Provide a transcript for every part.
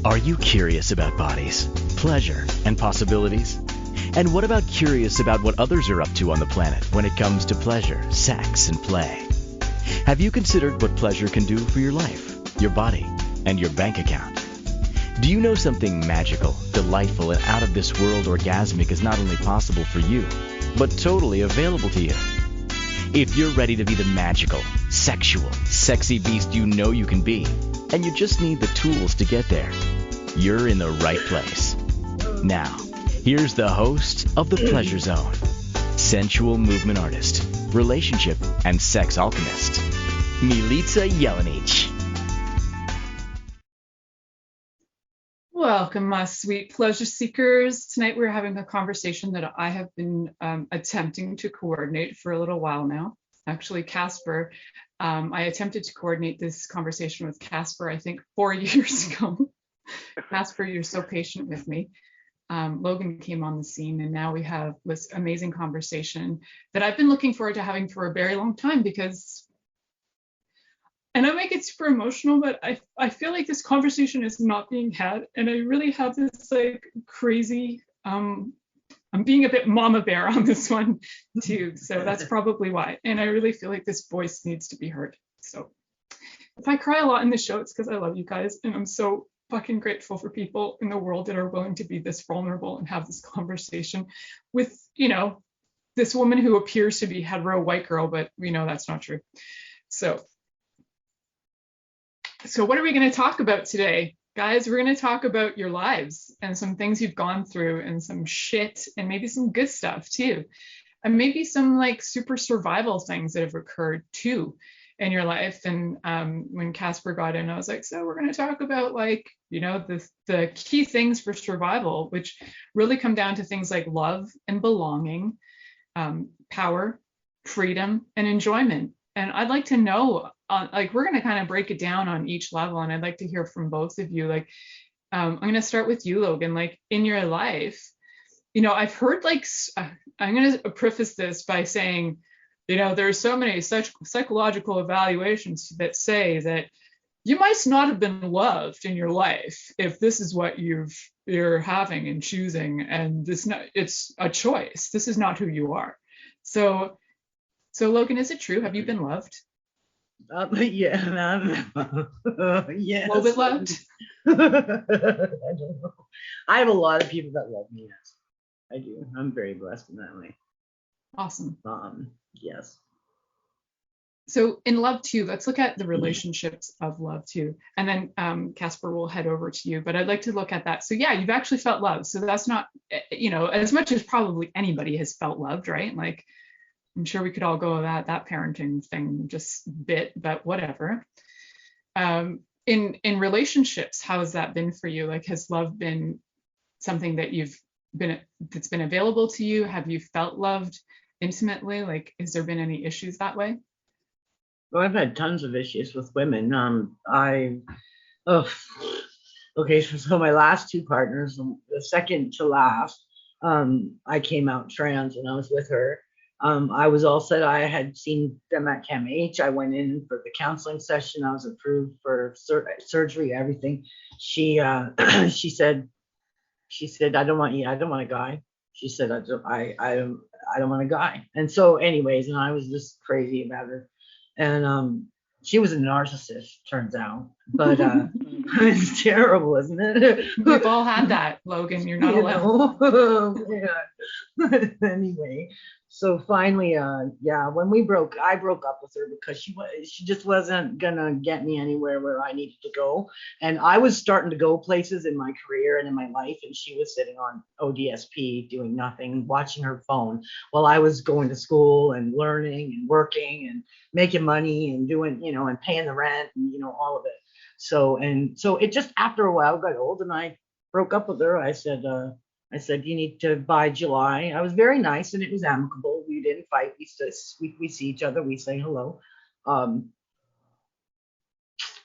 Are you curious about bodies, pleasure, and possibilities? And what about curious about what others are up to on the planet when it comes to pleasure, sex, and play? Have you considered what pleasure can do for your life, your body, and your bank account? Do you know something magical, delightful, and out of this world orgasmic is not only possible for you, but totally available to you? If you're ready to be the magical, sexual, sexy beast you know you can be, and you just need the tools to get there, you're in the right place. Now, here's the host of The Pleasure Zone, sensual movement artist, relationship and sex alchemist, Milica Jelenic. Welcome, my sweet pleasure seekers. Tonight we're having a conversation that I have been attempting to coordinate for a little while now. Actually, Casper, I attempted to coordinate this conversation with Casper, I think 4 years ago. Casper, you're so patient with me. Logan came on the scene, and now we have this amazing conversation that I've been looking forward to having for a very long time because, and I might get super emotional, but I feel like this conversation is not being had, and I really have this like crazy, I'm being a bit mama bear on this one too, so that's probably why. And I really feel like this voice needs to be heard. So if I cry a lot in the show, it's because I love you guys, and I'm so fucking grateful for people in the world that are willing to be this vulnerable and have this conversation with, you know, this woman who appears to be hetero white girl, but we know that's not true. So what are we going to talk about today? Guys, we're going to talk about your lives and some things you've gone through and some shit and maybe some good stuff too. And maybe some like super survival things that have occurred too in your life. And when Casper got in, I was like, so we're going to talk about like, you know, the key things for survival, which really come down to things like love and belonging, power, freedom, and enjoyment. And I'd like to know, like, we're going to kind of break it down on each level. And I'd like to hear from both of you. Like, I'm going to start with you, Logan. Like, in your life, you know, I've heard like, I'm going to preface this by saying, you know, there's so many such psychological evaluations that say that you might not have been loved in your life if this is what you're having and choosing, and it's a choice. This is not who you are. So Logan, is it true? Have you been loved? Yeah, yes. A little bit loved? I don't know. I have a lot of people that love me. Yes, I do. I'm very blessed in that way. Awesome. Yes. So in love too, let's look at the relationships of love too. And then Casper will head over to you, but I'd like to look at that. So yeah, you've actually felt love. So that's not, you know, as much as probably anybody has felt loved, right? Like, I'm sure we could all go at that parenting thing just a bit, but whatever. In relationships, how has that been for you? Like, has love been something that that's been available to you? Have you felt loved intimately? Like, has there been any issues that way? Well, I've had tons of issues with women. Okay, so my last two partners, the second to last, I came out trans when I was with her. I was all set. I had seen them at CAMH. I went in for the counseling session. I was approved for surgery, everything. She said, I don't want you. I don't want a guy. She said, I don't want a guy. And so anyways, and I was just crazy about her. And she was a narcissist, turns out. But it's terrible, isn't it? We've all had that, Logan. You're not alone. But anyway, so finally, when I broke up with her because she just wasn't gonna get me anywhere where I needed to go. And I was starting to go places in my career and in my life, and she was sitting on ODSP doing nothing, watching her phone while I was going to school and learning and working and making money and doing, you know, and paying the rent and, you know, all of it. So it just, after a while, got old, and I broke up with her. I said, you need to, by July. I was very nice, and it was amicable. We didn't fight. We see each other. We say hello.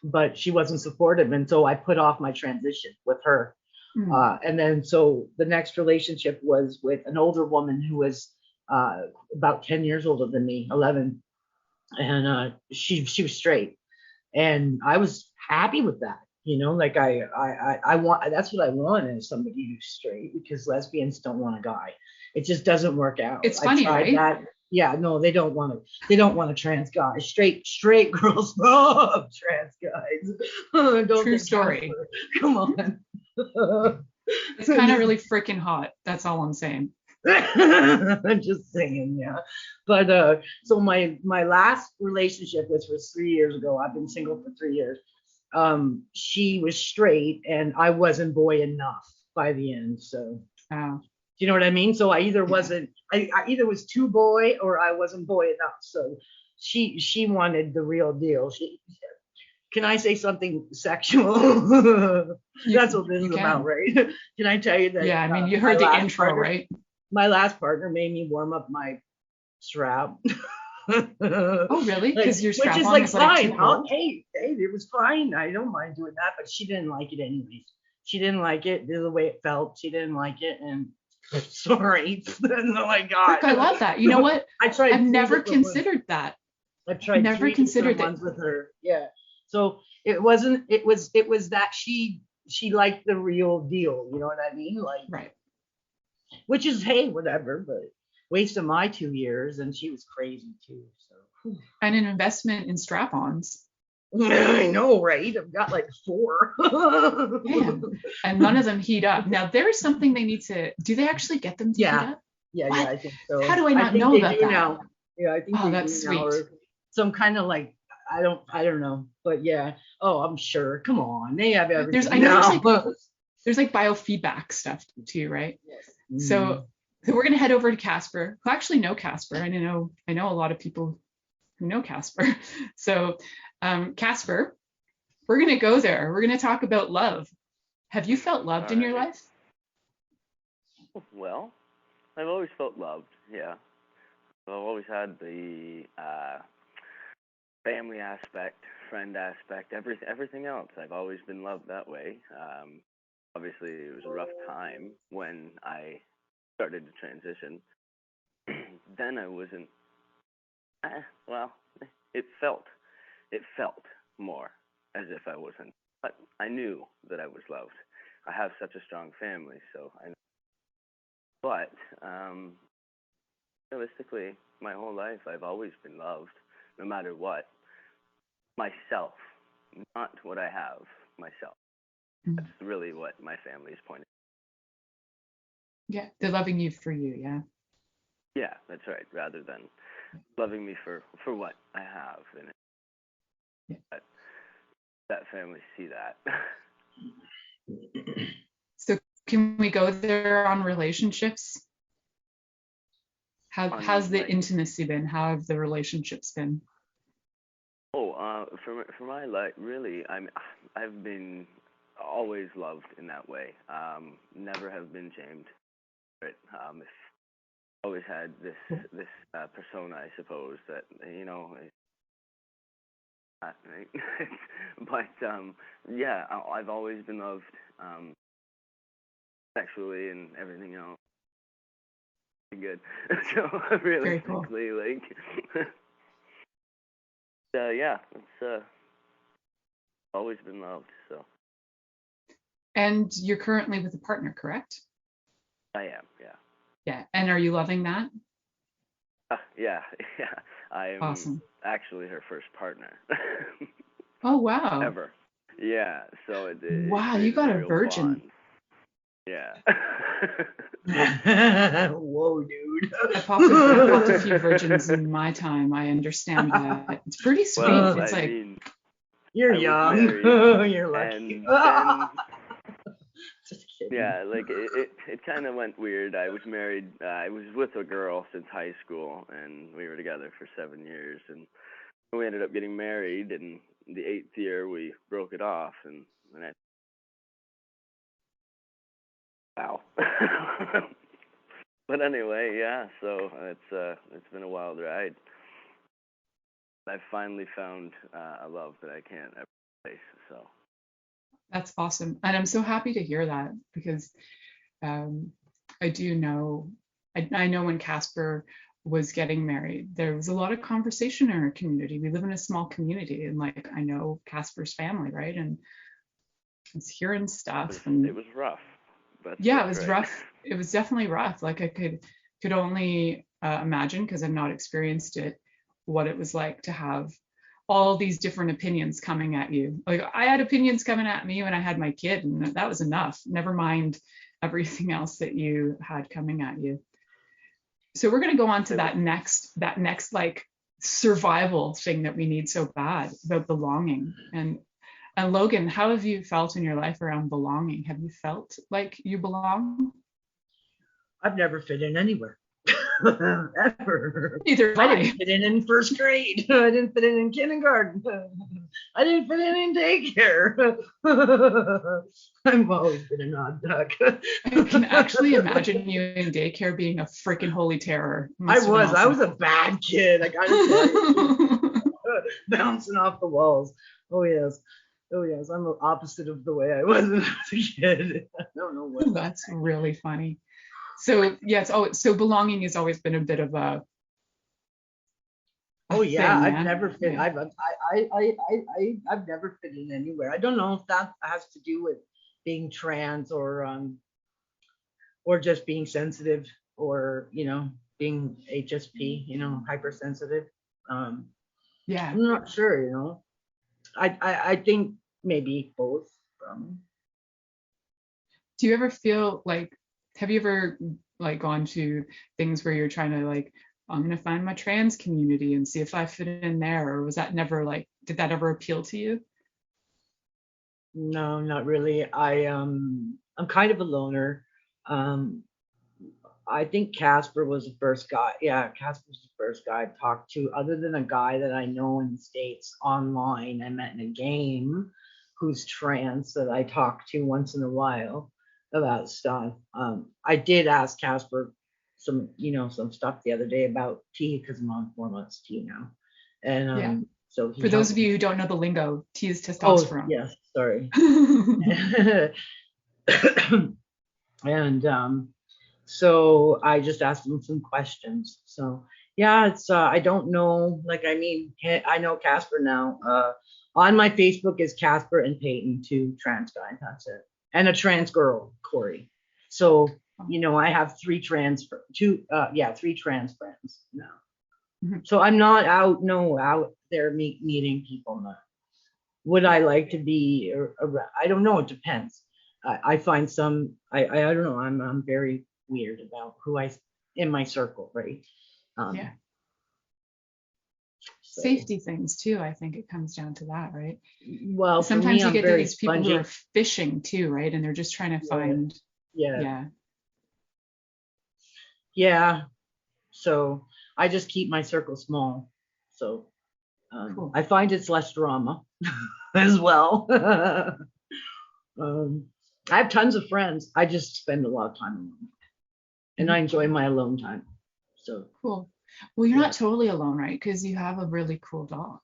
But she wasn't supportive, and so I put off my transition with her. And then so the next relationship was with an older woman who was about 10 years older than me, 11, and she was straight, and I was happy with that. You know, like I want, that's what I want is somebody who's straight, because lesbians don't want a guy. It just doesn't work out. It's I funny, tried right? that. Yeah, no, they don't want to. They don't want a trans guy. Straight girls love trans guys. Don't True they, story. Casper? Come on. It's kind of really freaking hot. That's all I'm saying. I'm just saying, yeah. But so my last relationship, which was 3 years ago, I've been single for 3 years. She was straight, and I wasn't boy enough by the end. So, Wow. do you know what I mean? So I either Yeah. wasn't, I either was too boy or I wasn't boy enough. So she wanted the real deal. Can I say something sexual? That's what this You is about, can. right? Can I tell you that? Yeah, I mean, you my heard the last intro, partner, right? my last partner made me warm up my strap. Oh, really? Like, Because your which strap is on like was like fine. too cold? Hey, it was fine. I don't mind doing that, but she didn't like it anyways. She didn't like it the way it felt. She didn't like it, and sorry. Oh my God. Frick, I love that. You know what? I tried I've three never different ones. considered that. I've tried Never three different considered it. ones with her. Yeah. So it wasn't. It was that she liked the real deal. You know what I mean? Like, Right. which is, hey, whatever, but wasted my 2 years, and she was crazy too. So And an investment in strap-ons. I know, right? I've got like 4. Man. And none of them heat up. Now, there is something they need to. Do they actually get them to heat Yeah. up? Yeah, What? I think so. How do I not think know they about do that? now. Yeah, I think Oh, they that's do now, sweet. or some kind of like, I don't know, but yeah. Oh, I'm sure. Come on, they have everything I know now. there's like biofeedback stuff too, right? Yes. So we're gonna head over to Casper, who actually know Casper. I know a lot of people who know Casper. So Casper, we're gonna go there. We're gonna talk about love. Have you felt loved in your life? Well, I've always felt loved, yeah. I've always had the family aspect, friend aspect, everything else. I've always been loved that way. Obviously, it was a rough time when I started to transition. Then I wasn't. Well, it felt more as if I wasn't. But I knew that I was loved. I have such a strong family, so I. But realistically, my whole life, I've always been loved, no matter what. Myself, not what I have, myself. That's really what my family's pointed. Yeah, they're loving you for you, yeah. Yeah, that's right, rather than loving me for what I have in it. Yeah. But that family see that. So can we go there on relationships? How's the intimacy been? How have the relationships been? Oh, for my life, really, I've been always loved in that way. Never have been shamed. But always had this persona, I suppose, that right? But yeah, I've always been loved sexually and everything else. Good. So realistically, cool. Like, yeah, it's always been loved. So. And you're currently with a partner, correct? I am, yeah. Yeah, and are you loving that? Yeah. I'm awesome. Actually her first partner. Oh, wow. Ever. Yeah, so wow, you got a virgin. Bond. Yeah. Whoa, dude. I popped a few virgins in my time. I understand that. It's pretty sweet. Well, it's you're young. You're lucky. Just kidding. Yeah, like it kind of went weird. I was married. I was with a girl since high school, and we were together for 7 years, and we ended up getting married. And the 8th year, we broke it off, and wow. But anyway, yeah. So it's been a wild ride. I finally found a love that I can't ever replace. So. That's awesome. And I'm so happy to hear that, because I do know, I know when Casper was getting married, there was a lot of conversation in our community. We live in a small community, and like, I know Casper's family, right? And was hearing It was, stuff, and it was rough. That's yeah, it that's was right. rough. It was definitely rough. Like I could only imagine, because I've not experienced it, what it was like to have all these different opinions coming at you. Like I had opinions coming at me when I had my kid, and that was enough. Never mind everything else that you had coming at you. So we're going to go on to It was, that next like survival thing that we need so bad, about belonging. And Logan, how have you felt in your life around belonging? Have you felt like you belong? I've never fit in anywhere. Ever. Neither have I I. didn't fit in first grade. I didn't fit in kindergarten. I didn't fit in daycare. I've always been an odd duck. I can actually imagine you in daycare being a freaking holy terror. It I must have been was. I awesome. was a bad kid. I gotta tell you, bouncing off the walls. Oh yes. Oh yes. I'm the opposite of the way I was when I was a kid. I don't know what. That's really funny. So yeah, so belonging has always been a bit of a Oh yeah, thing, I've yeah. never fit. Yeah. I've never fit in anywhere. I don't know if that has to do with being trans or just being sensitive or being HSP, hypersensitive. Um, Yeah. I'm not sure. I think maybe both. Do you ever feel like, have you ever like gone to things where you're trying to like, I'm gonna find my trans community and see if I fit in there, or was that never like, did that ever appeal to you? No, not really. I'm kind of a loner. Um, I think Casper was the first guy. Yeah, Casper was the first guy I talked to, other than a guy that I know in the States online. I met in a game who's trans that I talk to once in a while about stuff. I did ask Casper some stuff the other day about tea because I'm on 4 months tea now. And Yeah. so For he those helped of me. you who don't know the lingo, T is Oh, testosterone. yes, sorry. And so I just asked him some questions. So yeah, it's I don't know. Like I mean, I know Casper now. On my Facebook is Casper and Peyton, two trans guys. That's it, and a trans girl, Corey. So I have three trans friends now. Mhm. So I'm not out there meeting people. No. Would I like to be around? I don't know. It depends. I find I don't know. I'm very weird about who I in my circle, right? Yeah. So, Safety things too. I think it comes down to that, right? well, for me, Sometimes you I'm get to very these people who are spongy. fishing too, right? And they're just trying to Yeah, find, yeah, yeah, yeah. So I just keep my circle small. So cool. I find it's less drama as well. um, I have tons of friends. I just spend a lot of time alone, and I Mhm. enjoy my alone time. So Cool. Well, you're yeah. not totally alone, right? Because you have a really cool dog.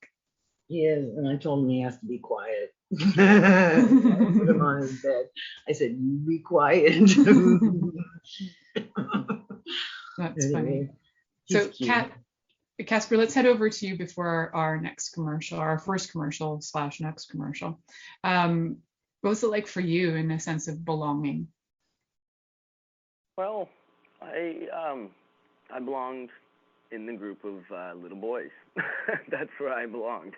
He is, and I told him he has to be quiet. I put him on his bed. I said, "You be quiet." That's funny. Anyway, he's So, cute. Casper, let's head over to you before our next commercial, our first commercial slash next commercial. What was it like for you in a sense of belonging? well, I belonged in the group of little boys. That's where I belonged,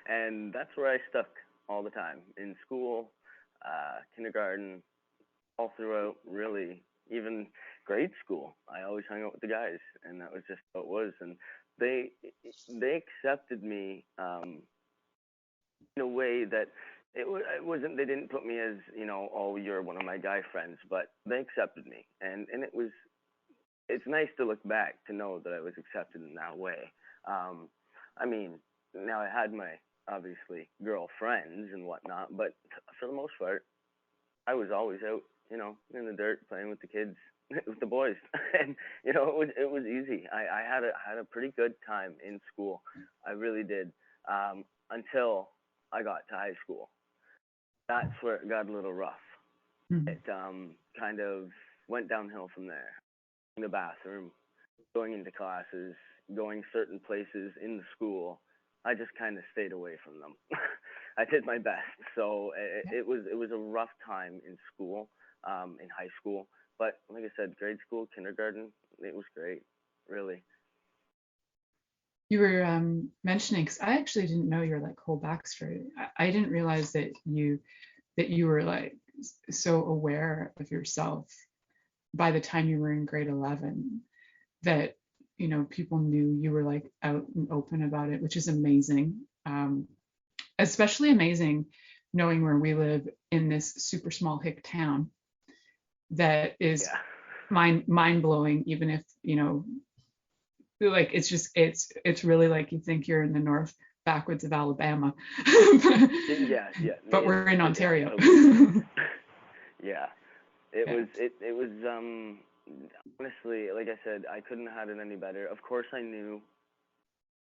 and that's where I stuck all the time in school, kindergarten, all throughout. Really, even grade school. I always hung out with the guys, and that was just how it was. And they they accepted me in a way that it wasn't. They didn't put me as oh, you're one of my guy friends, but they accepted me, and it's nice to look back to know that I was accepted in that way. Um, I mean, now I had my obviously girlfriends and whatnot, but for the most part, I was always out, in the dirt playing with the kids, with the boys, and it was easy. I had a pretty good time in school. I really did, until I got to high school. That's where it got a little rough. Mhm. It kind of went downhill from there. In the bathroom, going into classes, going certain places in the school, I just kind of stayed away from them. I did my best. So it was a rough time in school, in high school. But like I said, grade school, kindergarten, it was great, really. You were mentioning, because I actually didn't know your like whole backstory. I didn't realize that you were like so aware of yourself by the time you were in grade 11, that people knew you were like out and open about it, which is amazing. Especially amazing knowing where we live in this super small hick town that is mind blowing, even if like it's really like you think you're in the north backwoods of Alabama. Yeah. But we're in Ontario. Yeah. It was honestly, like I said, I couldn't have had it any better. Of course I knew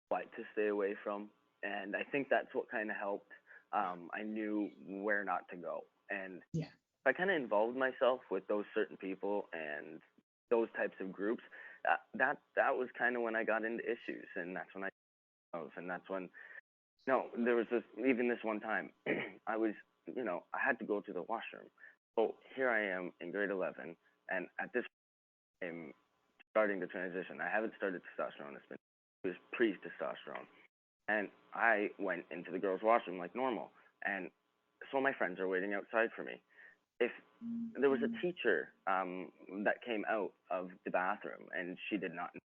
what to stay away from, and I think that's what kind of helped. I knew where not to go, and I kind of involved myself with those certain people and those types of groups. That was kind of when I got into issues, and that's when there was this one time I was, I had to go to the washroom. So here I am in grade 11, and at this point, I'm starting to transition. I haven't started testosterone. It was pre-testosterone. And I went into the girls' washroom like normal. And so my friends are waiting outside for me. If there was a teacher that came out of the bathroom, and she did not know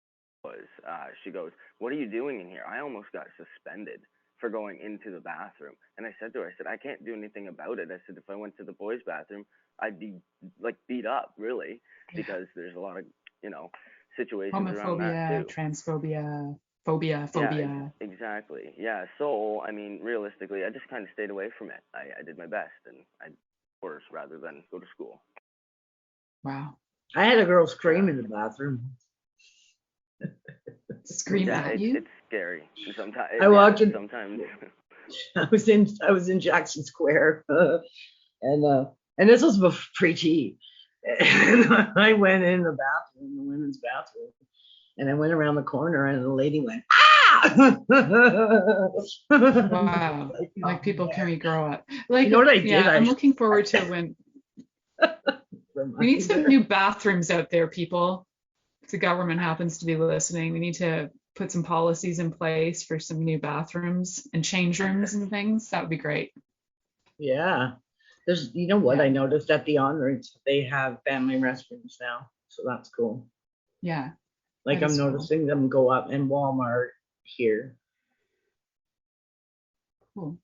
she goes, "What are you doing in here?" I almost got suspended for going into the bathroom. And I said to her, I can't do anything about it. I said, if I went to the boys' bathroom, I'd be like beat up, really, because there's a lot of, situations around that too. Homophobia, transphobia, phobia. Yeah, exactly. Yeah. So, I mean, realistically, I just kind of stayed away from it. I did my best, and I worse rather than go to school. Wow. I had a girl scream in the bathroom. Scream at you? It's scary. Sometimes. I walked in. Sometimes. I was in Jackson Square, and this was pre-T. And I went in the bathroom, the women's bathroom, and I went around the corner, and the lady went, "Ah!" Wow. Like people, can we grow up? Like, what I did? Yeah, I'm looking forward to when we need some new bathrooms out there, people. If the government happens to be listening, we need to put some policies in place for some new bathrooms and change rooms and things. That would be great. Yeah. There's, I noticed at the on-routes, they have family restrooms now. So that's cool. Yeah. Like I'm noticing them go up in Walmart here. Cool.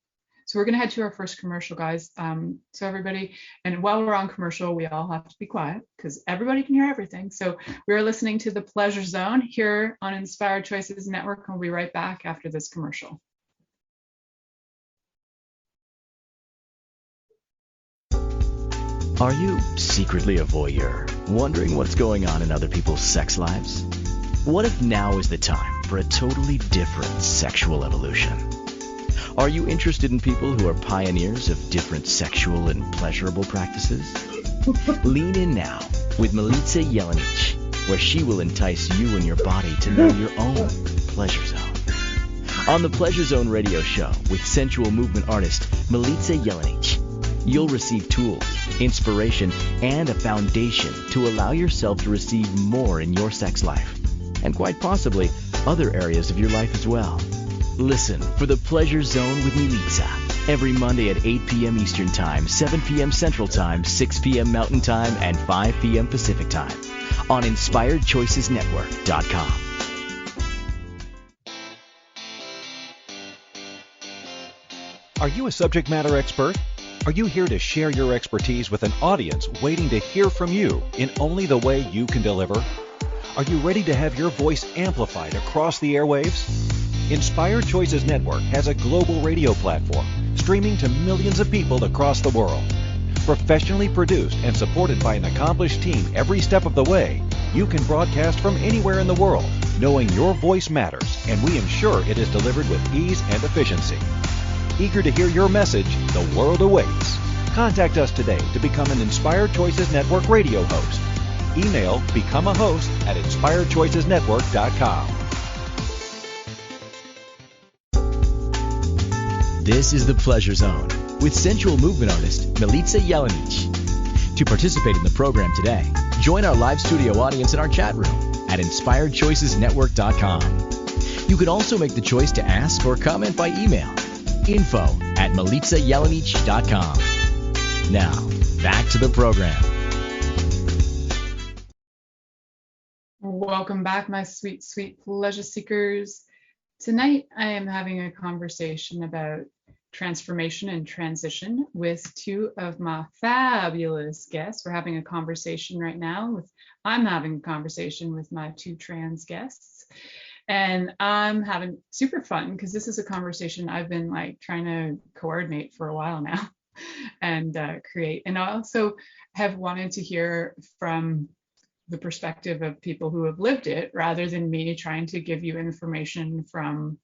So we're going to head to our first commercial, guys. So everybody, and while we're on commercial, we all have to be quiet because everybody can hear everything. So we're listening to The Pleasure Zone here on Inspired Choices Network, and we'll be right back after this commercial. Are you secretly a voyeur, wondering what's going on in other people's sex lives? What if now is the time for a totally different sexual evolution? Are you interested in people who are pioneers of different sexual and pleasurable practices? Lean in now with Milica Jelenic, where she will entice you and your body to know your own pleasure zone. On the Pleasure Zone radio show with sensual movement artist Milica Jelenic, you'll receive tools, inspiration, and a foundation to allow yourself to receive more in your sex life, and quite possibly other areas of your life as well. Listen for The Pleasure Zone with Milica every Monday at 8 p.m. Eastern Time, 7 p.m. Central Time, 6 p.m. Mountain Time, and 5 p.m. Pacific Time on InspiredChoicesNetwork.com. Are you a subject matter expert? Are you here to share your expertise with an audience waiting to hear from you in only the way you can deliver? Are you ready to have your voice amplified across the airwaves? Inspired Choices Network has a global radio platform streaming to millions of people across the world. Professionally produced and supported by an accomplished team every step of the way, you can broadcast from anywhere in the world, knowing your voice matters, and we ensure it is delivered with ease and efficiency. Eager to hear your message, the world awaits. Contact us today to become an Inspired Choices Network radio host. Email become a host at InspiredChoicesNetwork.com. This is The Pleasure Zone with sensual movement artist Milica Jelenic. To participate in the program today, join our live studio audience in our chat room at inspiredchoicesnetwork.com. You can also make the choice to ask or comment by email. info@milicajelenic.com. Now, back to the program. Welcome back, my sweet, sweet pleasure seekers. Tonight, I am having a conversation about transformation and transition with two of my fabulous guests. We're having a conversation right now I'm having a conversation with my two trans guests. And I'm having super fun because this is a conversation I've been like trying to coordinate for a while now and create. And I also have wanted to hear from the perspective of people who have lived it rather than me trying to give you information from,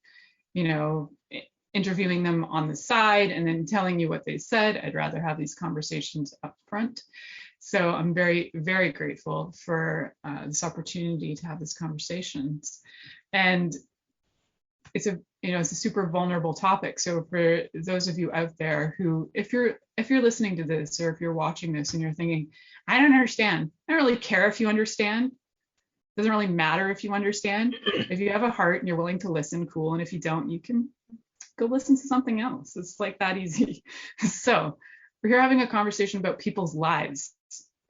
interviewing them on the side and then telling you what they said. I'd rather have these conversations up front. So I'm very, very grateful for this opportunity to have these conversations. And it's a super vulnerable topic. So for those of you out there who, if you're listening to this or if you're watching this and you're thinking, I don't understand. I don't really care if you understand. It doesn't really matter if you understand. If you have a heart and you're willing to listen, cool. And if you don't, you can go listen to something else. It's like that easy. So we're here having a conversation about people's lives,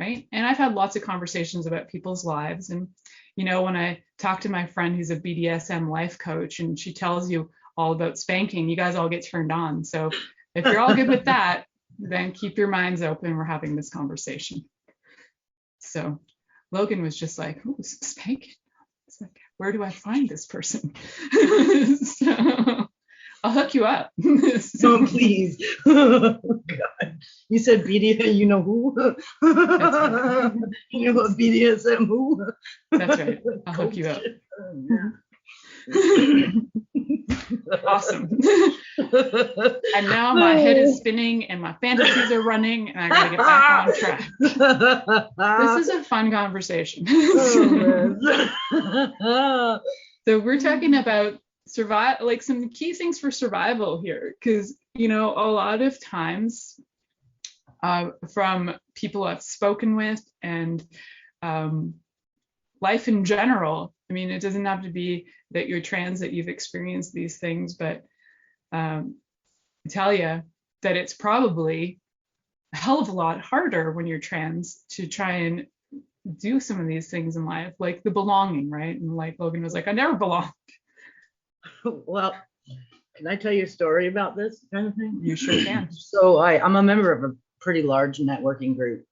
right? And I've had lots of conversations about people's lives. And, when I talk to my friend who's a BDSM life coach and she tells you all about spanking, you guys all get turned on. So if you're all good with that, then keep your minds open. We're having this conversation. So Logan was just like, "Ooh, spanking." It's like, where do I find this person? So I'll hook you up. So please. Oh, God. You said BDSM, you know who? That's right. You know what BDSM who? That's right. I'll hook you up. Awesome. And now my head is spinning and my fantasies are running and I gotta get back on track. This is a fun conversation. So we're talking about like some key things for survival here, because a lot of times from people I've spoken with and life in general, it doesn't have to be that you're trans that you've experienced these things, but I tell you that it's probably a hell of a lot harder when you're trans to try and do some of these things in life, like the belonging, right? And like Logan was like, I never belonged. Well, can I tell you a story about this kind of thing? You sure can. So I'm a member of a pretty large networking group.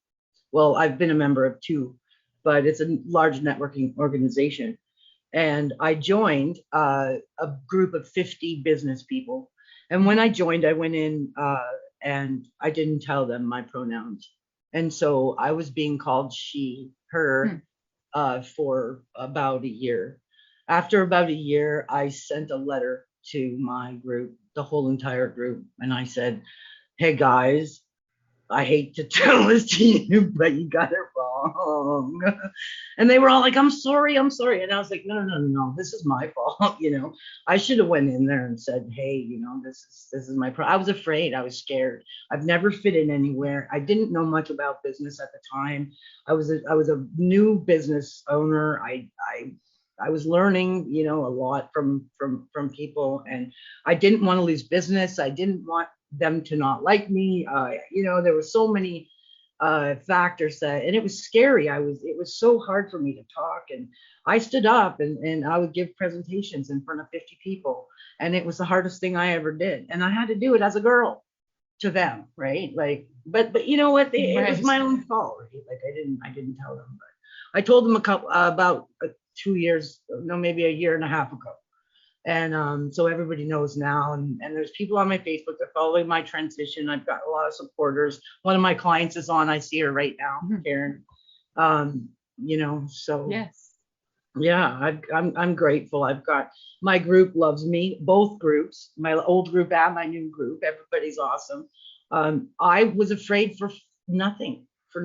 Well, I've been a member of two, but it's a large networking organization. And I joined a group of 50 business people. And when I joined, I went in and I didn't tell them my pronouns. And so I was being called she, her for about a year. After about a year, I sent a letter to my group, the whole entire group. And I said, hey guys, I hate to tell this to you, but you got it wrong. And they were all like, I'm sorry. And I was like, no, this is my fault. I should have went in there and said, hey, this is my problem. I was afraid. I was scared. I've never fit in anywhere. I didn't know much about business at the time. I was a new business owner. I was learning, a lot from people, and I didn't want to lose business. I didn't want them to not like me. There were so many factors and it was scary. It was so hard for me to talk, and I stood up and I would give presentations in front of 50 people, and it was the hardest thing I ever did. And I had to do it as a girl to them, right? Like, but you know what? It was my own fault, right? Like I didn't tell them, but I told them about 2 years, no, maybe a year and a half ago. And so everybody knows now, and there's people on my Facebook that are following my transition. I've got a lot of supporters. One of my clients is on. I see her right now, Karen. So yes, yeah, I'm grateful. I've got my group loves me, both groups, my old group and my new group. Everybody's awesome. I was afraid for nothing, for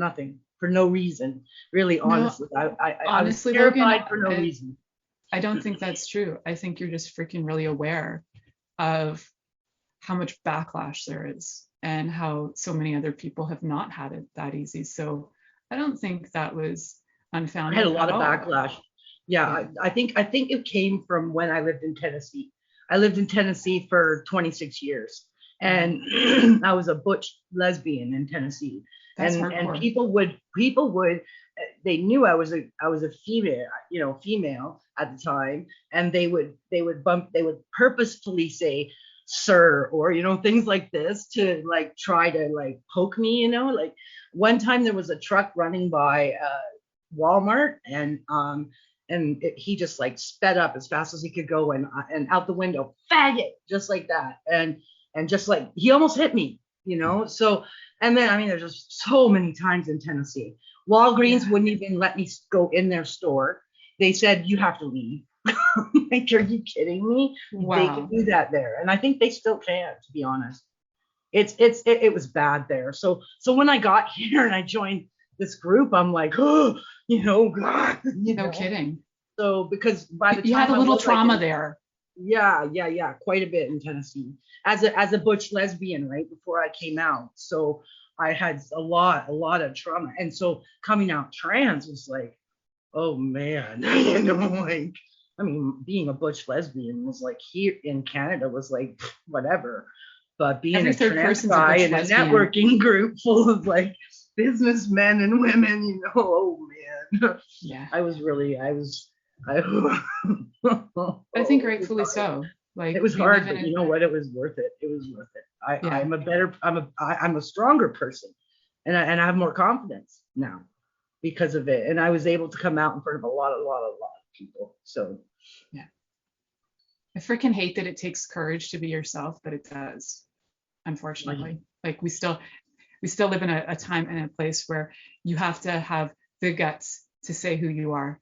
no reason. Really, honestly, I was terrified Logan, for no reason. I don't think that's true. I think you're just freaking really aware of how much backlash there is and how so many other people have not had it that easy. So I don't think that was I unfounded had a lot at of all. backlash. Yeah, Yeah. I think it came from when I lived in Tennessee. I lived in Tennessee for 26 years, and I was a butch lesbian in Tennessee. That's And hardcore. people would they knew I was a female, female at the time, and they would purposefully say sir, or things like this, to like try to like poke me, like one time there was a truck running by Walmart, and he just like sped up as fast as he could go, and out the window, faggot, just like that, and just like he almost hit me, so. And then, I mean, there's just so many times in Tennessee. Walgreens wouldn't even let me go in their store. They said, you have to leave. Like, are you kidding me? Wow. They can do that there. And I think they still can, to be honest. It was bad there. So when I got here and I joined this group, I'm like, oh, God, No kidding. So because by the time you had a little I was trauma like, there. Yeah, quite a bit in Tennessee as a butch lesbian, right before I came out. So I had a lot of trauma, and so coming out trans was like, oh man, like, I mean, being a butch lesbian was like, here in Canada was like whatever, but being Every a third trans person's a guy butch in a lesbian. networking group full of like businessmen and women, oh man, Yeah. I I think rightfully so. Like, it was we hard, live in but you know what? It was worth it. It was worth it. Yeah. I'm a stronger person, and I have more confidence now because of it. And I was able to come out in front of a lot of people. So yeah. I freaking hate that it takes courage to be yourself, but it does, unfortunately. Like, we still live in a time and a place where you have to have the guts to say who you are.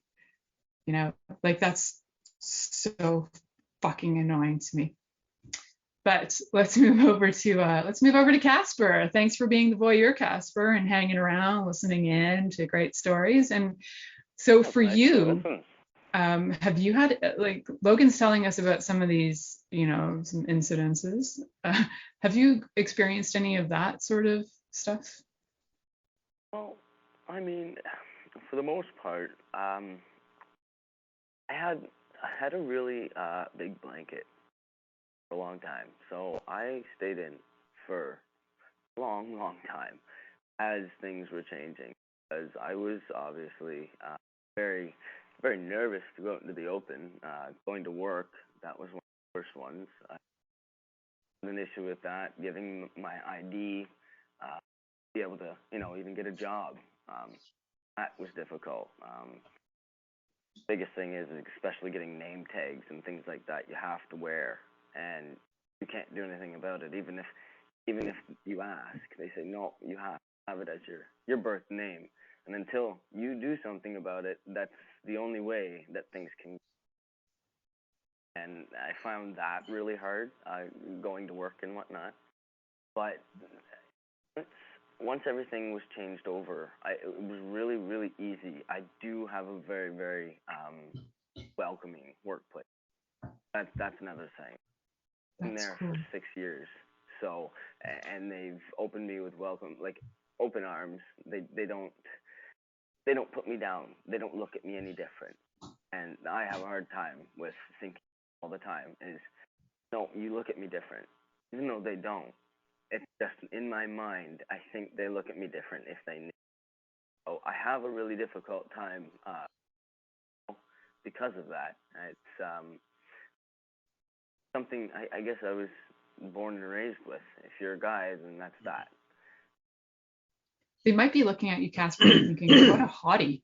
Like, that's so fucking annoying to me. But let's move over to Casper. Thanks for being the voyeur, Casper, and hanging around, listening in to great stories. And so for you, have you had, like, Logan's telling us about some of these, some incidences. Have you experienced any of that sort of stuff? Well, I mean, for the most part, I had a really big blanket for a long time, so I stayed in for a long time as things were changing, because I was obviously very, very nervous to go out into the open. Going to work, that was one of the first ones. I had an issue with that, giving my ID, be able to, even get a job. That was difficult. Biggest thing is especially getting name tags and things like that you have to wear, and you can't do anything about it. Even if you ask, they say no, you have it as your birth name, and until you do something about it, that's the only way that things can. And I found that really hard, going to work and whatnot. But once everything was changed over, it was really, really easy. I do have a very, very welcoming workplace. That's another thing. I've been there for 6 years, so, and they've opened me with open arms. They don't put me down. They don't look at me any different. And I have a hard time with thinking all the time is, no, you look at me different, even though they don't. It's just in my mind, I think they look at me different if they knew. So I have a really difficult time because of that. It's something I guess I was born and raised with. If you're a guy, then that's that. They might be looking at you, Casper, and thinking, what a hottie.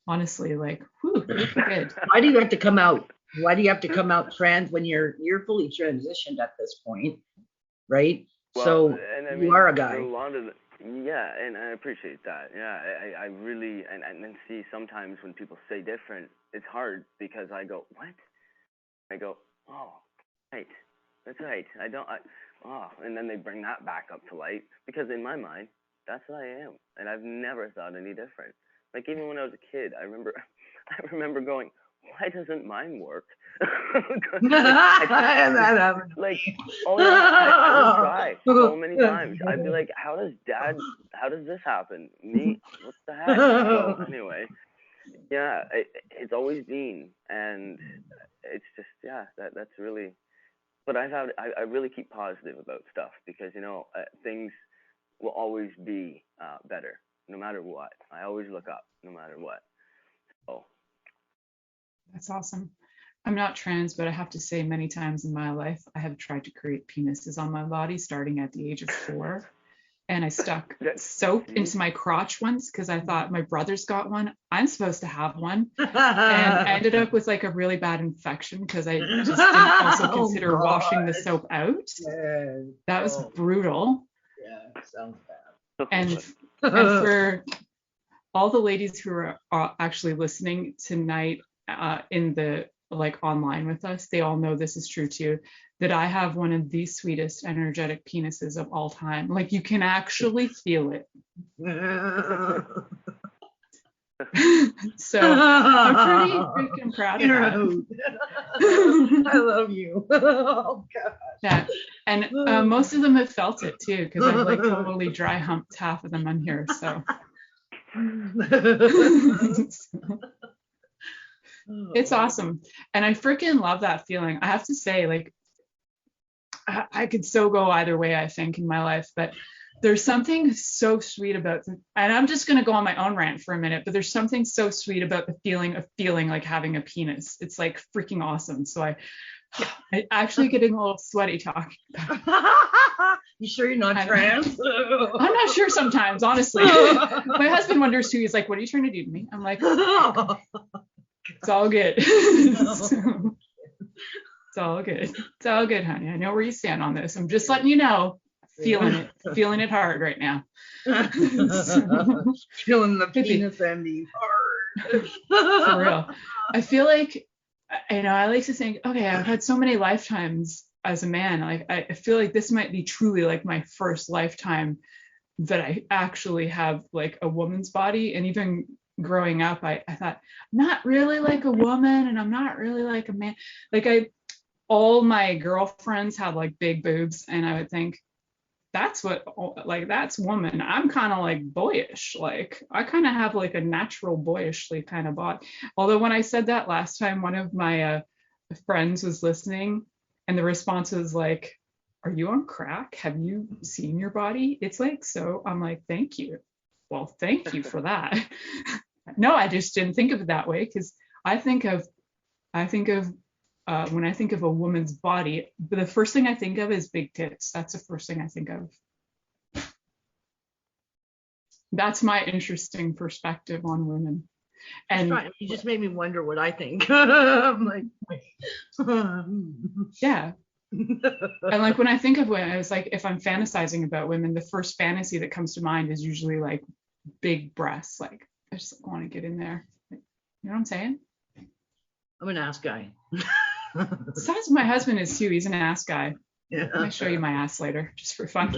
Honestly, like, whew, you're good. Why do you have to come out? Why do you have to come out trans when you're fully transitioned at this point, right? Well, so you are a guy. A lot of yeah, and I appreciate that. Yeah, I really, and then see sometimes when people say different, it's hard because I go, what? I go, oh, right, that's right. And then they bring that back up to light because in my mind, that's what I am, and I've never thought any different. Like even when I was a kid, I remember going, why doesn't mine work? That happened to Like, me. oh yeah, I would try so many times. I'd be like, how does this happen? Me, what the heck? So anyway, yeah, it's always been, and it's just, yeah, that's really, but I really keep positive about stuff, because, things will always be better, no matter what. I always look up, no matter what. So. That's awesome. I'm not trans, but I have to say many times in my life, I have tried to create penises on my body starting at the age of 4. And I stuck soap into my crotch once because I thought my brother's got one. I'm supposed to have one. And I ended up with like a really bad infection because I just didn't also consider washing the soap out. That was brutal. Yeah, sounds bad. And for all the ladies who are actually listening tonight in the online with us, they all know this is true too, that I have one of the sweetest energetic penises of all time. Like, you can actually feel it. So I'm pretty freaking proud of that. I love you. Oh god. Yeah, and most of them have felt it too, because I've like totally dry humped half of them on here. So. It's awesome, and I freaking love that feeling. I have to say, like, I could so go either way, I think, in my life, but there's something so sweet about and I'm just going to go on my own rant for a minute, but there's something so sweet about the feeling of feeling like having a penis. It's like freaking awesome. So I actually getting a little sweaty talking about it. You sure you're not trans? I'm not sure sometimes, honestly. My husband wonders too. He's like, what are you trying to do to me? I'm like, it's all good. It's all good. It's all good, honey. I know where you stand on this. I'm just letting you know. Feeling it hard right now. Feeling the penis ending hard. For real. I feel like, I like to think, okay, I've had so many lifetimes as a man. Like, I feel like this might be truly like my first lifetime that I actually have like a woman's body. And even growing up, I thought, I'm not really like a woman and I'm not really like a man. Like, all my girlfriends had like big boobs, and I would think, that's woman. I'm kind of like boyish. Like, I kind of have like a natural boyishly kind of body. Although when I said that last time, one of my friends was listening, and the response was like, are you on crack? Have you seen your body? It's like, so I'm like, thank you. Well, thank you for that. No, I just didn't think of it that way, because I think of when I think of a woman's body, the first thing I think of is big tits. That's the first thing I think of. That's my interesting perspective on women. And you just made me wonder what I think. I'm like, yeah. And like, when I think of women, it's like, if I'm fantasizing about women, the first fantasy that comes to mind is usually like big breasts. Like, I just want to get in there. You know what I'm saying? I'm an ass guy. Besides, my husband is too. He's an ass guy. Yeah. I'm gonna show you my ass later, just for fun.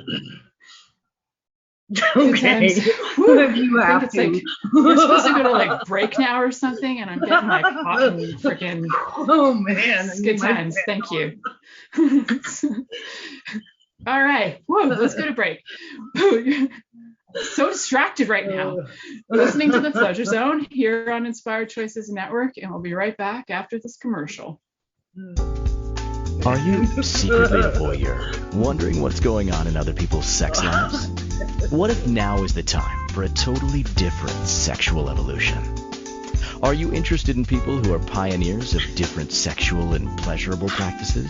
Okay. If you have to. Like, we're supposed to go to like break now or something, and I'm getting like hot and freaking. Oh man. It's good times. Thank you. All right. Whoa, let's go to break. So distracted right now. Listening to the Pleasure Zone here on Inspired Choices Network, and we'll be right back after this commercial. Are you secretly a voyeur, wondering what's going on in other people's sex lives? What if now is the time for a totally different sexual evolution? Are you interested in people who are pioneers of different sexual and pleasurable practices?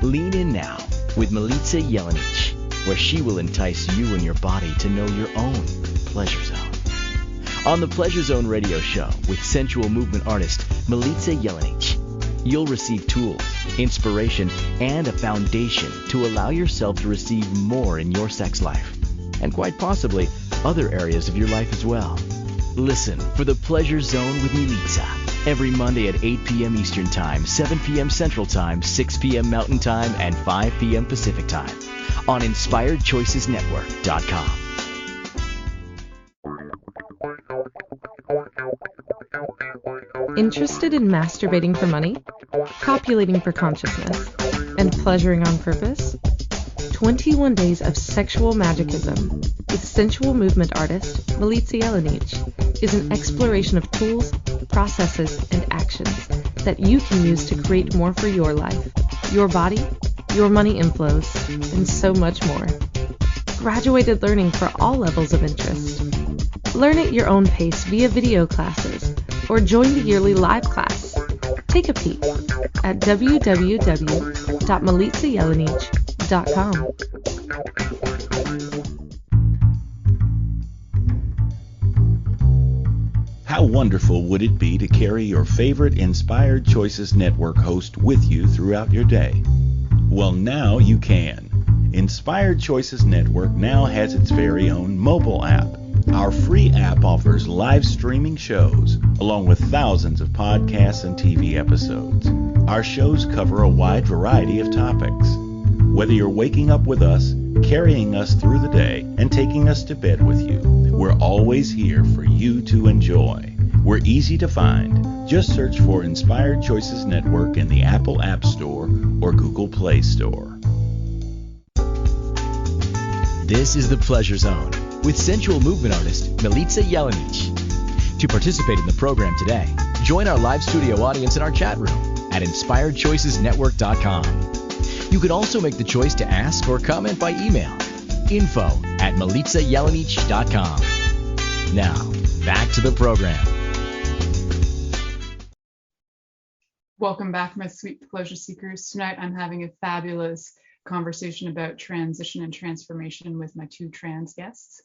Lean in now with Milica Jelenic, where she will entice you and your body to know your own pleasure zone. On the Pleasure Zone radio show with sensual movement artist Milica Jelenic, you'll receive tools, inspiration, and a foundation to allow yourself to receive more in your sex life, and quite possibly other areas of your life as well. Listen for the Pleasure Zone with Milica every Monday at 8 p.m. Eastern Time, 7 p.m. Central Time, 6 p.m. Mountain Time, and 5 p.m. Pacific Time on InspiredChoicesNetwork.com. Interested in masturbating for money, copulating for consciousness, and pleasuring on purpose? 21 Days of Sexual Magicism with sensual movement artist Milica Jelenic is an exploration of tools, processes, and actions that you can use to create more for your life, your body, your money inflows, and so much more. Graduated learning for all levels of interest. Learn at your own pace via video classes or join the yearly live class. Take a peek at www.milicajelenic.com. How wonderful would it be to carry your favorite Inspired Choices Network host with you throughout your day? Well, now you can. Inspired Choices Network now has its very own mobile app. Our free app offers live streaming shows, along with thousands of podcasts and TV episodes. Our shows cover a wide variety of topics. Whether you're waking up with us, carrying us through the day, and taking us to bed with you, we're always here for you to enjoy. We're easy to find. Just search for Inspired Choices Network in the Apple App Store or Google Play Store. This is The Pleasure Zone with sensual movement artist Milica Jelenic. To participate in the program today, join our live studio audience in our chat room at inspiredchoicesnetwork.com. You can also make the choice to ask or comment by email, info@milicajelenic.com. Now, back to the program. Welcome back, my sweet pleasure seekers. Tonight I'm having a fabulous conversation about transition and transformation with my two trans guests.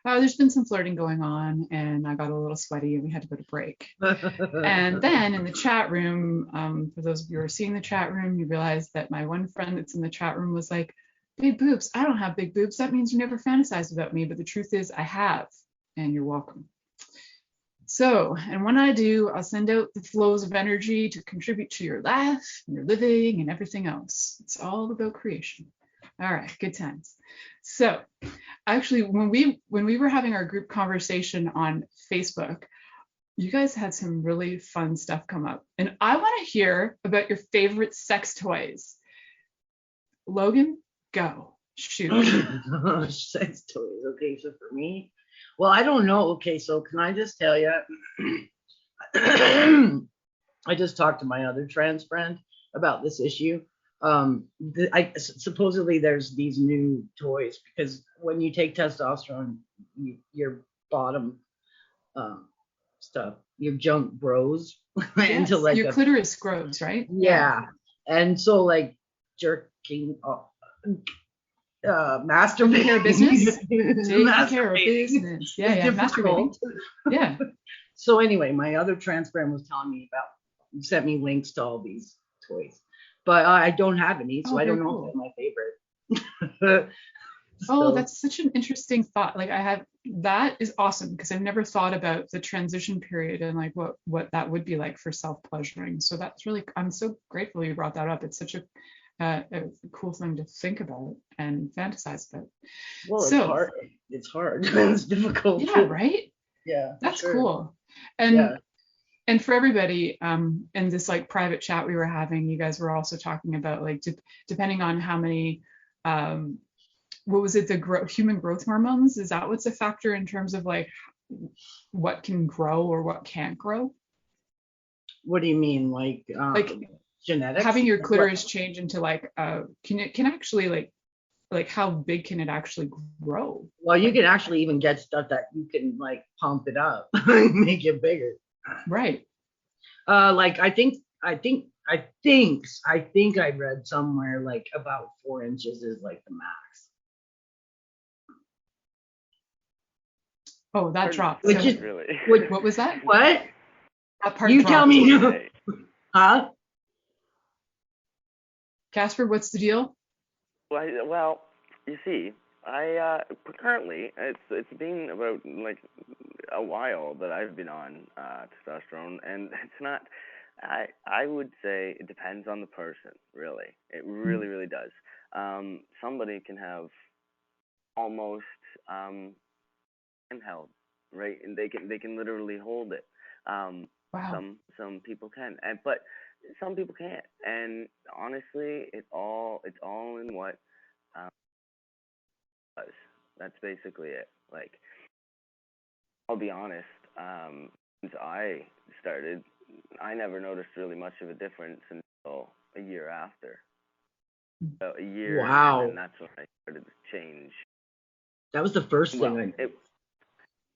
There's been some flirting going on and I got a little sweaty and we had to go to break. And then in the chat room, for those of you who are seeing the chat room, you realize that my one friend that's in the chat room was like, big boobs, I don't have big boobs. That means you never fantasized about me. But the truth is I have, and you're welcome. So, and when I do, I'll send out the flows of energy to contribute to your life, your living, and everything else. It's all about creation. All right, good times. So, actually, when we were having our group conversation on Facebook, you guys had some really fun stuff come up, and I want to hear about your favorite sex toys. Logan, go. Shoot. Sex toys. Okay, so for me, well, I don't know. Okay, so can I just tell you, I just talked to my other trans friend about this issue. Supposedly there's these new toys because when you take testosterone, your bottom stuff, your junk grows into like your clitoris grows, right? Yeah. And so like jerking off. Masturbating. Taking care of business. Taking care of business. Yeah, masturbating. Yeah. So anyway, my other trans friend was telling me sent me links to all these toys, but I don't have any, so I don't know if they're my favorite. Oh, that's such an interesting thought. Like that is awesome because I've never thought about the transition period and like what that would be like for self-pleasuring. So that's really, I'm so grateful you brought that up. It's such a cool thing to think about and fantasize about. Well, it's hard. It's hard. It's difficult. Yeah, right? Yeah. That's cool. And for everybody, in this like private chat we were having, you guys were also talking about like depending on how many what was it, the human growth hormones? Is that what's a factor in terms of like what can grow or what can't grow? What do you mean, like genetics? Having your clitoris change into like can actually like how big can it actually grow? Well, you can actually even get stuff that you can like pump it up, make it bigger. Right. Like I think I read somewhere like about 4 inches is like the max. Oh, that dropped. Which is really. What was that? What? That part You dropped. tell me. Huh? Casper, what's the deal? Well, you see, I currently it's been about like a while that I've been on testosterone, and it's not. I would say it depends on the person, really. It really, really does. Somebody can have almost handheld, right? And they can literally hold it. Wow. Some people can, but some people can't. And honestly, it's all in what does. That's basically it. Like, I'll be honest. Since I started, I never noticed really much of a difference until a year after. So a year, Wow. and then that's when I started to change. That was the first thing I did.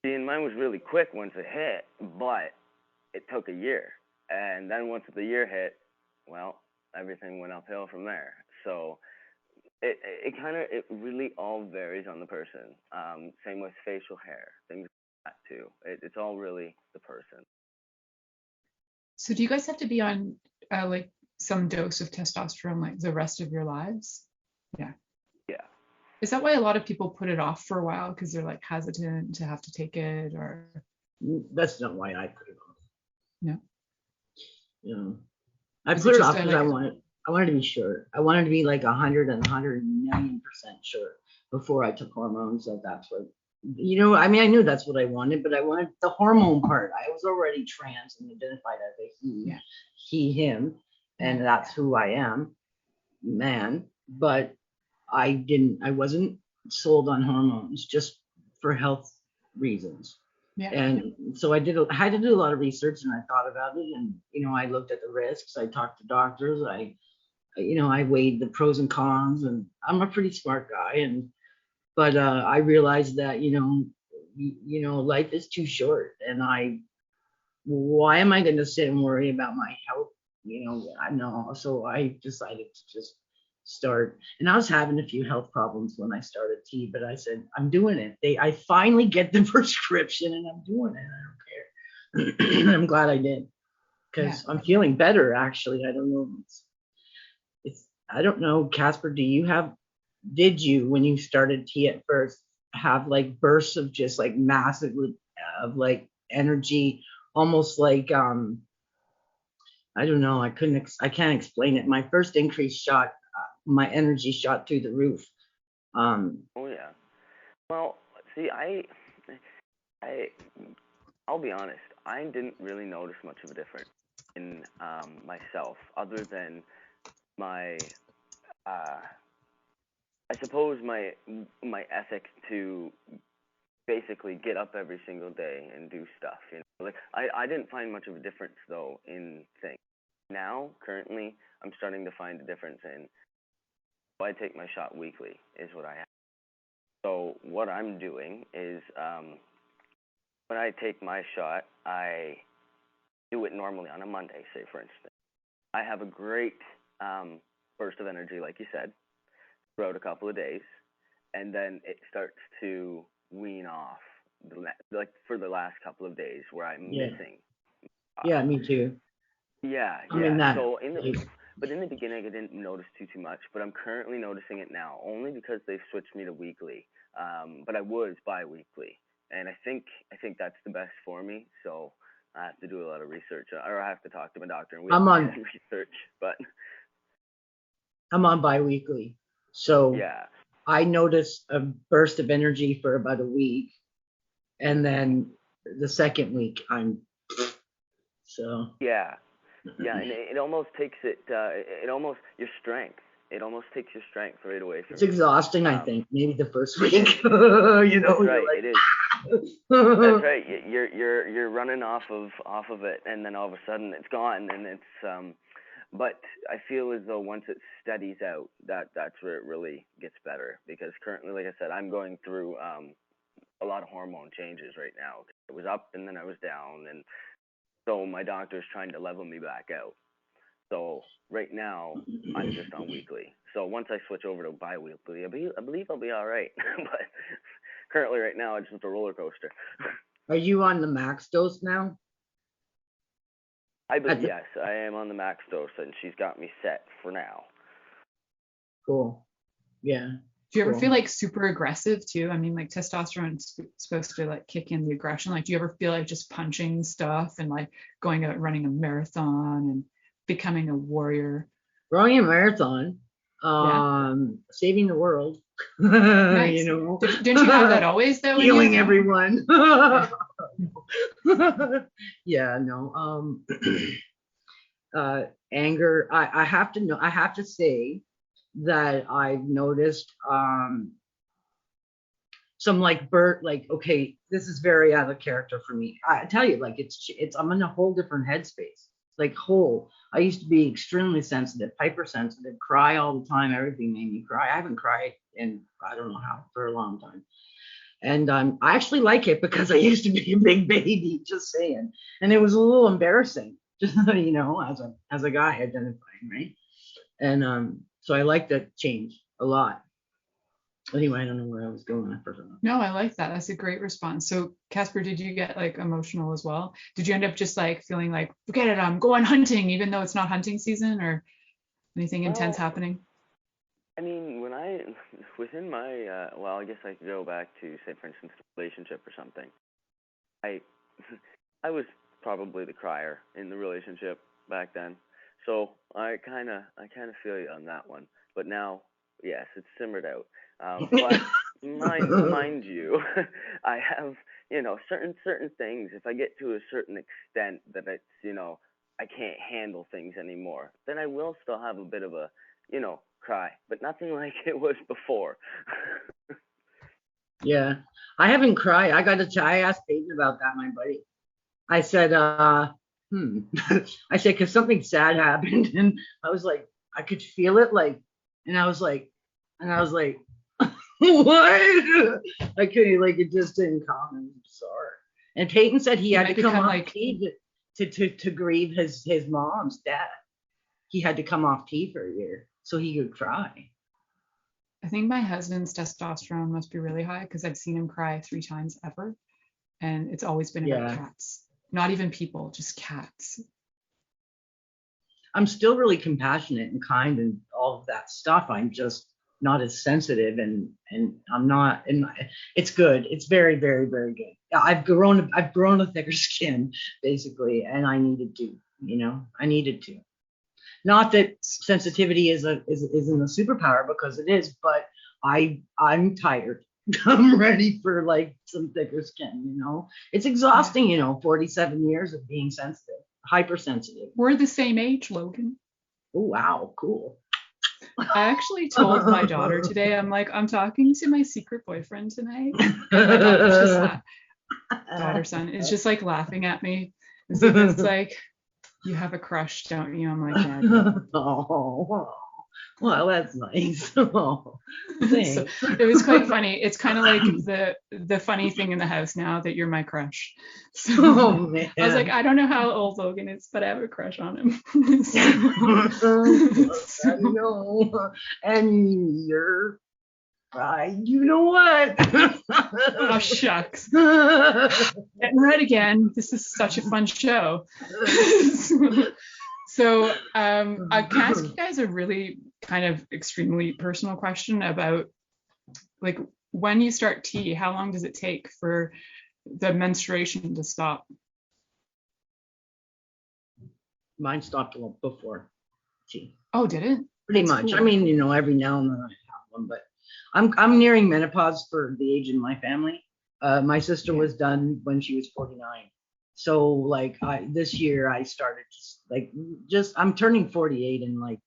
And mine was really quick once it hit, but it took a year. And then once the year hit, well, everything went uphill from there. So it really all varies on the person. Same with facial hair, things like that too. It's all really the person. So do you guys have to be on like some dose of testosterone like the rest of your lives? Yeah. Yeah. Is that why a lot of people put it off for a while because they're like hesitant to have to take it, or? That's not why I put it off. No. Yeah. I put it off because I wanted to be sure. I wanted to be like 100 and 100 million% sure before I took hormones that that's what, I mean, I knew that's what I wanted, but I wanted the hormone part. I was already trans and identified as a he, him, and that's who I am, man. But I wasn't sold on hormones just for health reasons. Yeah. And so I had to do a lot of research, and I thought about it, and I looked at the risks. I talked to doctors. I weighed the pros and cons, and I'm a pretty smart guy. But I realized that life is too short, and why am I going to sit and worry about my health? I know. So I decided to just start, and I was having a few health problems when I started tea, but I said, I'm doing it. I finally get the prescription, and I'm doing it. I don't care. I'm glad I did, because I'm feeling better, actually. I don't know. I don't know, Casper, did you, when you started tea at first, have like bursts of just like massive of like energy, almost like, I don't know, I can't explain it. My first increase shot, my energy shot through the roof. Oh yeah. Well, see, I'll be honest. I didn't really notice much of a difference in myself, other than my, I suppose my ethic to basically get up every single day and do stuff. Like I didn't find much of a difference though in things. Now, currently, I'm starting to find a difference in. I take my shot weekly, is what I have. So what I'm doing is, when I take my shot, I do it normally on a Monday, say for instance. I have a great burst of energy, like you said, throughout a couple of days, and then it starts to wean off, like for the last couple of days where I'm missing. Yeah, me too. Yeah. So in the beginning, I didn't notice too much, but I'm currently noticing it now, only because they've switched me to weekly. But I was bi-weekly, and I think that's the best for me. So I have to do a lot of research, or I have to talk to my doctor, and we have to do research. But I'm on bi-weekly, so I notice a burst of energy for about a week, and then the second week I'm so. Yeah, and it almost takes your strength. It almost takes your strength right away from It's exhausting, I think. Maybe the first week. That's right. Like, it is. That's right. You're running off of it, and then all of a sudden it's gone, and it's But I feel as though once it steadies out, that's where it really gets better. Because currently, like I said, I'm going through a lot of hormone changes right now. It was up, and then I was down, and so my doctor's trying to level me back out. So right now, I'm just on weekly. So once I switch over to bi-weekly, I believe I'll be all right. But currently, right now, it's just a roller coaster. Are you on the max dose now? Yes, I am on the max dose, and she's got me set for now. Cool. Yeah. Do you ever feel like super aggressive too? I mean, like testosterone's supposed to like kick in the aggression. Like, do you ever feel like just punching stuff and like going out running a marathon and becoming a warrior? Running a marathon, saving the world. Nice. Didn't you have that always though? Healing everyone. Yeah, no. Anger. I have to know. I have to say that I've noticed some like Bert. Like, okay, this is very out of character for me. I tell you, like it's. I'm in a whole different headspace. Like whole. I used to be extremely sensitive, hypersensitive, cry all the time. Everything made me cry. I haven't cried in I don't know how for a long time. And I actually like it because I used to be a big baby, just saying. And it was a little embarrassing, just as a guy identifying, right? And so I like that change a lot. Anyway, I don't know where I was going. I forgot. No, I like that. That's a great response. So, Casper, did you get like emotional as well? Did you end up just like feeling like, forget it, I'm going hunting, even though it's not hunting season, or anything intense Well, happening? I mean, within my, well, I guess I could go back to, say, for instance, a relationship or something. I, I was probably the crier in the relationship back then, so I kind of feel you on that one. But now, yes, it's simmered out. But mind you, I have, certain things. If I get to a certain extent that I can't handle things anymore, then I will still have a bit of a, cry, but nothing like it was before. Yeah, I haven't cried. I asked Peyton about that, my buddy. I said, I said, because something sad happened, and I was like, I could feel it, like, and I was like, what? I couldn't, like, it just didn't come. I'm sorry. And Peyton said he You had might to come become off like, tea to grieve his mom's death. He had to come off tea for a year so he could cry. I think my husband's testosterone must be really high because I've seen him cry 3 times ever. And it's always been about Yeah. cats, not even people, just cats. I'm still really compassionate and kind and all of that stuff. I'm just not as sensitive and I'm not and it's good. It's very, very, very good. Yeah, I've grown a thicker skin basically, and I needed to, I needed to. Not that sensitivity isn't a superpower, because it is, but I'm tired. I'm ready for like some thicker skin. It's exhausting, 47 years of being sensitive, hypersensitive. We're the same age, Logan. Oh, wow, cool. I actually told my daughter today, I'm like, I'm talking to my secret boyfriend tonight. And my daughter son is just like laughing at me. It's like, you have a crush, don't you? I'm like, yeah, I do. Oh, well, that's nice. Oh, thanks. So it was quite funny. It's kind of like the funny thing in the house now that you're my crush. So Oh, man. I was like, I don't know how old Logan is, but I have a crush on him. I know. And you're, you know what? Oh, shucks. Getting red again. This is such a fun show. So I can ask you guys a really kind of extremely personal question about, like, when you start tea, how long does it take for the menstruation to stop? Mine stopped before tea. Oh, did it? Pretty That's much. cool. I mean, every now and then I have one, but I'm nearing menopause for the age in my family. My sister was done when she was 49. So like this year I started I'm turning 48 in like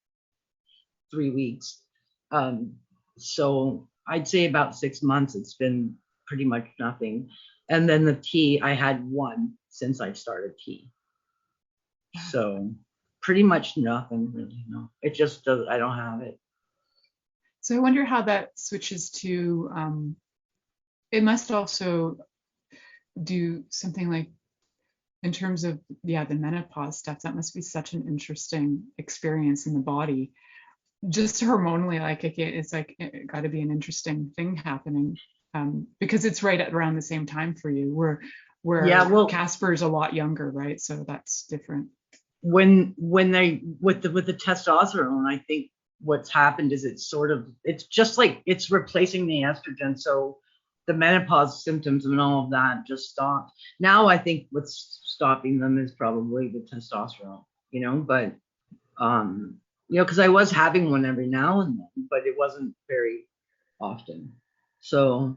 3 weeks. So I'd say about 6 months it's been pretty much nothing. And then the tea, I had one since I started tea. So pretty much nothing really, no. It just does, I don't have it. So I wonder how that switches to, it must also do something like, in terms of, the menopause stuff, that must be such an interesting experience in the body. Just hormonally, like, it's like, it got to be an interesting thing happening, because it's right around the same time for you, where Casper's a lot younger, right? So that's different. When they with the testosterone, I think what's happened is it's just like it's replacing the estrogen, so the menopause symptoms and all of that just stopped. Now I think what's stopping them is probably the testosterone, but because I was having one every now and then, but it wasn't very often. So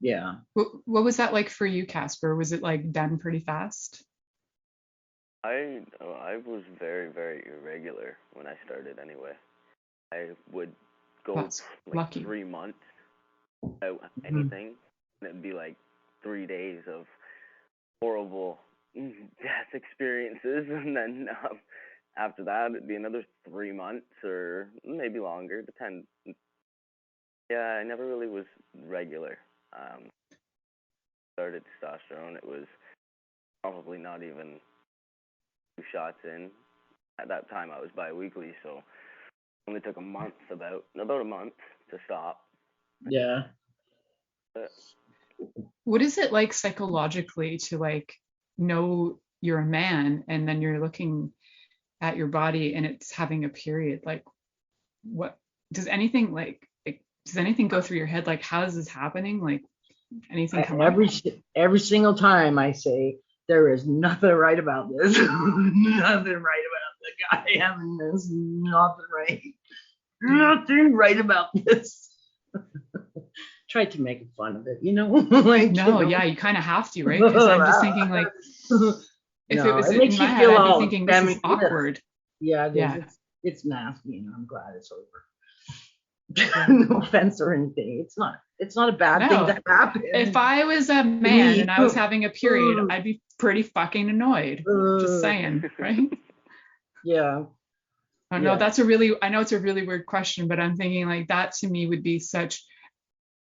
Yeah. What was that like for you, Casper? Was it like done pretty fast? I was very, very irregular when I started anyway. I would go That's like lucky. 3 months without Mhm. anything, and it'd be like 3 days of horrible death experiences, and then after that it'd be another 3 months or maybe longer, depend. Yeah, I never really was regular. Started testosterone, it was probably not even 2 shots in. At that time I was bi-weekly, so it only took about a month to stop. Yeah. But What is it like psychologically to like know you're a man and then you're looking at your body and it's having a period? Like, what does anything does anything go through your head? Like, how is this happening? Like, anything come up? Every single time I say there is nothing right about this. Nothing right about the guy having this. Nothing right. Nothing right about this. Tried to make fun of it, like, No, yeah, you kind of have to, right? Because I'm just thinking like, if No, it was it makes in my you head, feel I'd be all thinking this is femi- awkward. Yeah, it is. Yeah. It's nasty, and I'm glad it's over. Yeah. No offense or anything. It's not a bad thing No, to happen. if I was a man and I was having a period, I'd be pretty fucking annoyed. Just saying, right? Yeah. Oh no, Yeah. I know it's a really weird question, but I'm thinking like that to me would be such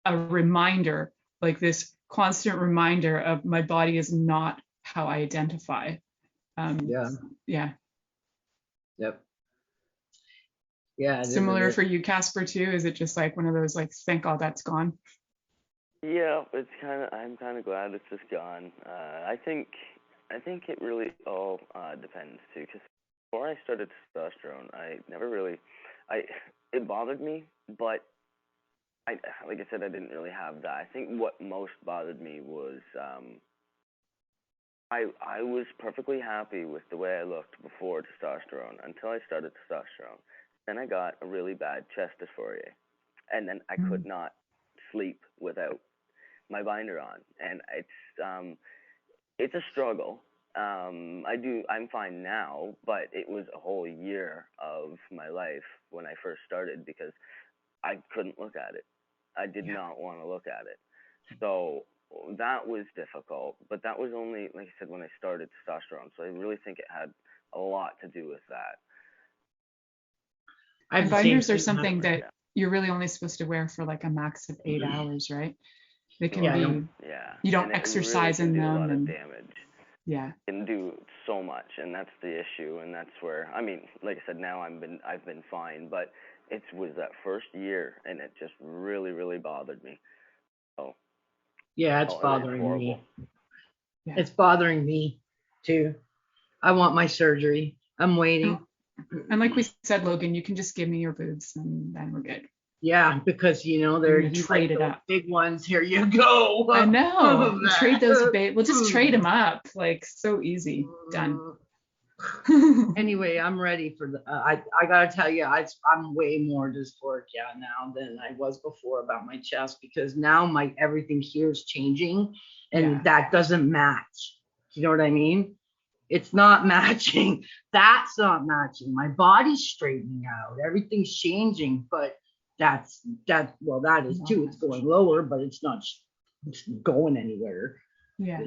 a reminder, like this constant reminder of my body is not how I identify. Yeah. Yeah. Yep. Yeah. Similar for you, Casper, too? Is it just like one of those like, thank God that's gone? yeah, I'm kind of glad it's just gone. I think it really all depends too, because before I started testosterone, I never really, it bothered me, but like I said, I didn't really have that. I think what most bothered me was I was perfectly happy with the way I looked before testosterone until I started testosterone. Then I got a really bad chest dysphoria, and then I could not sleep without my binder on, and it's a struggle. I'm fine now, but it was a whole year of my life when I first started because I couldn't look at it. I did not want to look at it. So that was difficult, but that was only, like I said, when I started testosterone. So I really think it had a lot to do with that. And binders are something that you're really only supposed to wear for like a max of 8 hours, right? They can be, you don't exercise really in do them. a lot and of damage. Yeah. It can do so much, and that's the issue, and that's where, I mean, like I said, now I've been fine, but it was that first year, and it just really, really bothered me. So yeah, it's bothering horrible. me. Yeah. It's bothering me too. I want my surgery. I'm waiting. And like we said, Logan, you can just give me your boobs and then we're good. Yeah, because they're trade it up. Big ones. Here you go. I know. You trade those we'll just trade them up. Like, so easy. Done. Anyway, I'm ready for the. I gotta tell you, I'm way more dysphoric now than I was before about my chest, because now my everything here is changing, and that doesn't match. You know what I mean? It's not matching. That's not matching. My body's straightening out. Everything's changing, but that is too. It's going lower, but it's not going anywhere. Yeah.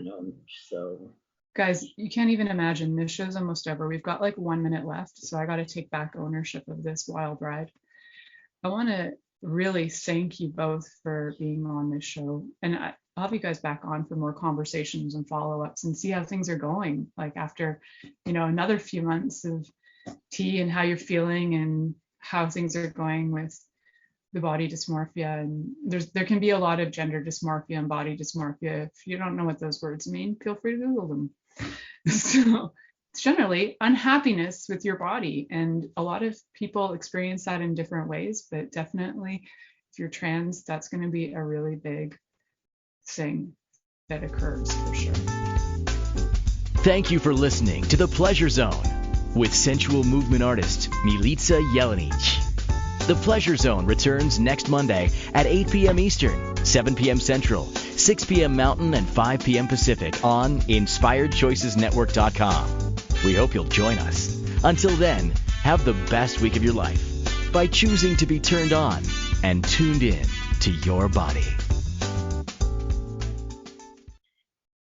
So. Guys, you can't even imagine. This show's almost over. We've got like 1 minute left, so I got to take back ownership of this wild ride. I want to really thank you both for being on this show, and I'll have you guys back on for more conversations and follow-ups and see how things are going, like after another few months of tea, and how you're feeling and how things are going with the body dysmorphia. And there can be a lot of gender dysmorphia and body dysmorphia. If you don't know what those words mean, feel free to Google them. So it's generally unhappiness with your body, and a lot of people experience that in different ways, but definitely if you're trans, that's going to be a really big thing that occurs for sure. Thank you for listening to The Pleasure Zone with sensual movement artist Milica Jelenic. The Pleasure Zone returns next Monday at 8 p.m. Eastern, 7 p.m. Central, 6 p.m. Mountain and 5 p.m. Pacific on InspiredChoicesNetwork.com. We hope you'll join us. Until then, have the best week of your life by choosing to be turned on and tuned in to your body.